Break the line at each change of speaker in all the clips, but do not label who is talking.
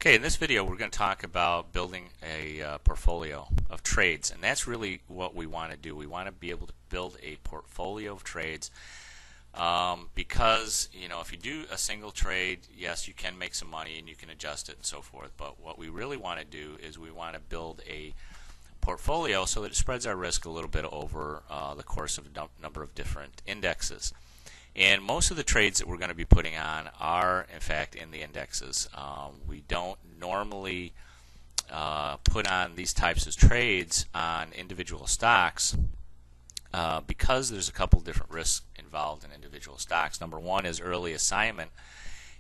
Okay, in this video we're going to talk about building a portfolio of trades, and that's really what we want to do. We want to be able to build a portfolio of trades because if you do a single trade, yes, you can make some money and you can adjust it and so forth, but what we really want to do is we want to build a portfolio so that it spreads our risk a little bit over the course of a number of different indexes. And most of the trades that we're going to be putting on are, in fact, in the indexes. We don't normally put on these types of trades on individual stocks because there's a couple different risks involved in individual stocks. Number one is early assignment.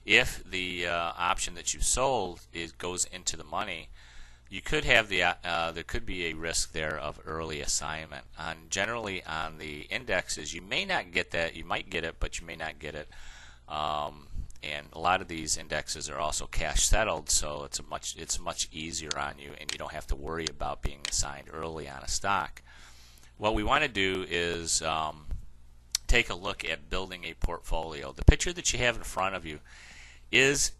If the option that you sold goes into the money, you could have there could be a risk there of early assignment. Generally on the indexes, you may not get that. You might get it, but you may not get it. And a lot of these indexes are also cash settled, so it's much easier on you, and you don't have to worry about being assigned early on a stock. What we want to do is take a look at building a portfolio. The picture that you have in front of you is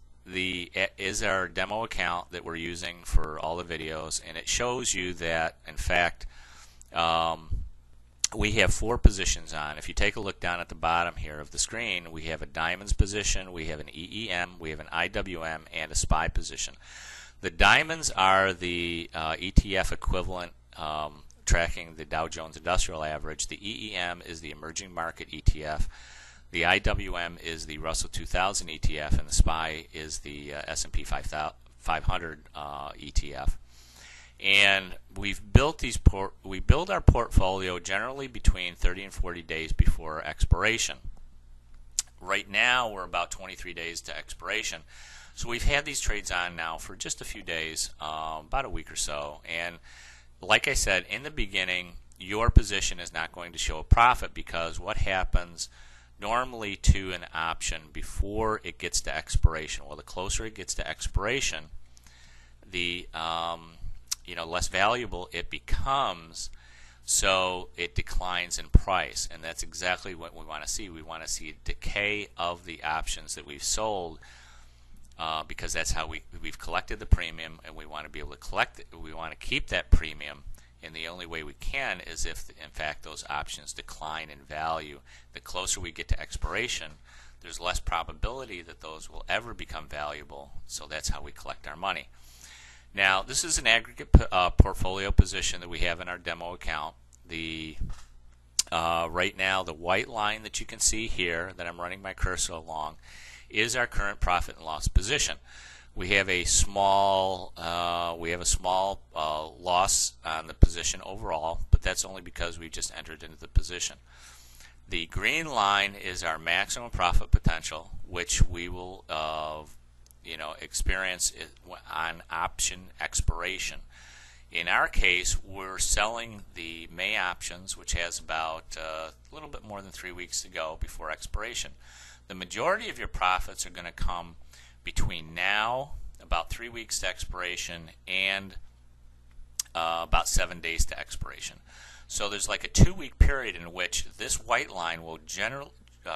our demo account that we're using for all the videos, and it shows you that in fact we have 4 positions on. If you take a look down at the bottom here of the screen, we have a diamonds position, we have an EEM, we have an IWM, and a SPY position. The diamonds are the ETF equivalent tracking the Dow Jones Industrial Average. The EEM is the emerging market ETF. The IWM is the Russell 2000 ETF, and the SPY is the S&P 500 ETF. And we build our portfolio generally between 30 and 40 days before expiration. Right now we're about 23 days to expiration. So we've had these trades on now for just a few days, about a week or so. And like I said, in the beginning, your position is not going to show a profit because what happens normally to an option before it gets to expiration, well, the closer it gets to expiration, the less valuable it becomes, so it declines in price. And that's exactly what we want to see. We want to see a decay of the options that we've sold because that's how we've collected the premium, and we want to be able to collect it. We want to keep that premium, and the only way we can is if, in fact, those options decline in value. The closer we get to expiration, there's less probability that those will ever become valuable, so that's how we collect our money. Now, this is an aggregate portfolio position that we have in our demo account. Right now, the white line that you can see here that I'm running my cursor along is our current profit and loss position. We have a small loss on the position overall, but that's only because we just entered into the position. The green line is our maximum profit potential, which we will experience on option expiration. In our case, we're selling the May options, which has about a little bit more than 3 weeks to go before expiration. The majority of your profits are going to come between now, about 3 weeks to expiration, and about 7 days to expiration. So there's like a 2-week period in which this white line will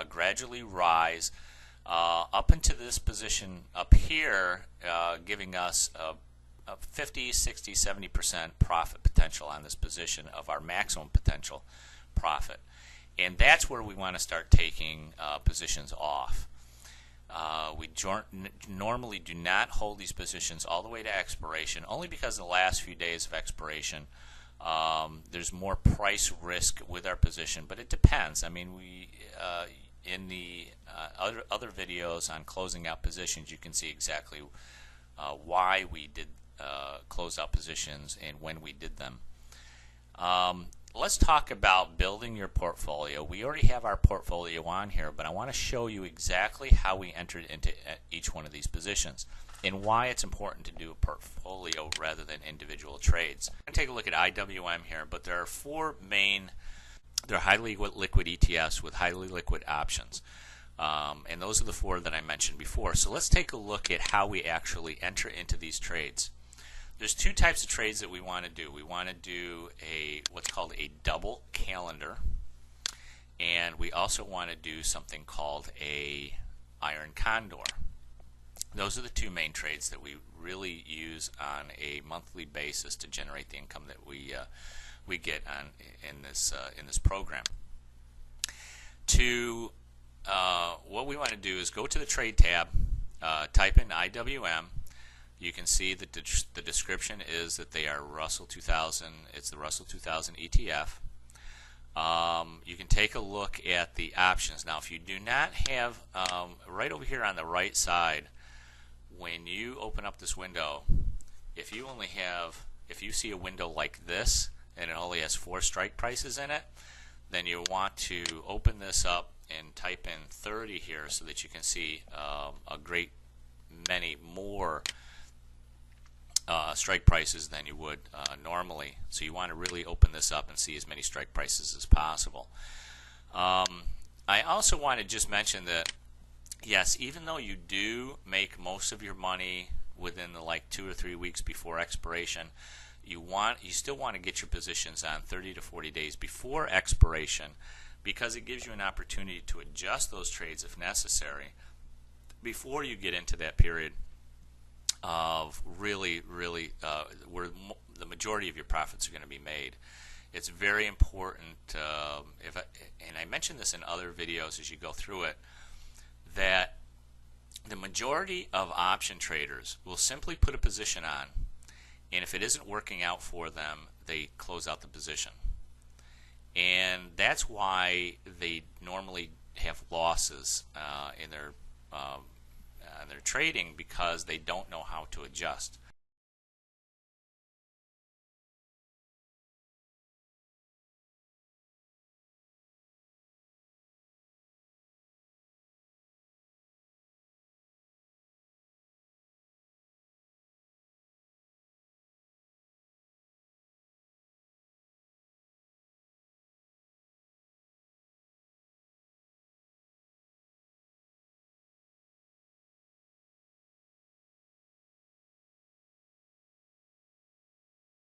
gradually rise up into this position up here, giving us a 50, 60, 70% profit potential on this position of our maximum potential profit. And that's where we want to start taking positions off. We normally do not hold these positions all the way to expiration, only because in the last few days of expiration there's more price risk with our position, but it depends. I mean, in the other videos on closing out positions, you can see exactly why we did close out positions and when we did them. Let's talk about building your portfolio. We already have our portfolio on here, but I want to show you exactly how we entered into each one of these positions and why it's important to do a portfolio rather than individual trades. I'm going to take a look at IWM here, but there are 4 main, they're highly liquid ETFs with highly liquid options. And those are the 4 that I mentioned before. So let's take a look at how we actually enter into these trades. There's 2 types of trades that we want to do. We want to do what's called a double calendar, and we also want to do something called a iron condor. Those are the two main trades that we really use on a monthly basis to generate the income that we get in this program. What we want to do is go to the trade tab, type in IWM. You can see that the description is that they are Russell 2000. It's the Russell 2000 ETF. You can take a look at the options. Now, if you do not have, right over here on the right side, when you open up this window, if you see a window like this and it only has 4 strike prices in it, then you want to open this up and type in 30 here so that you can see a great many more strike prices than you would normally. So you want to really open this up and see as many strike prices as possible. I also want to just mention that, yes, even though you do make most of your money within the 2 or 3 weeks before expiration, you still want to get your positions on 30 to 40 days before expiration, because it gives you an opportunity to adjust those trades if necessary before you get into that period of really where the majority of your profits are going to be made. It's very important, and I mentioned this in other videos as you go through it, that the majority of option traders will simply put a position on, and if it isn't working out for them, they close out the position. And that's why they normally have losses in their trading, because they don't know how to adjust.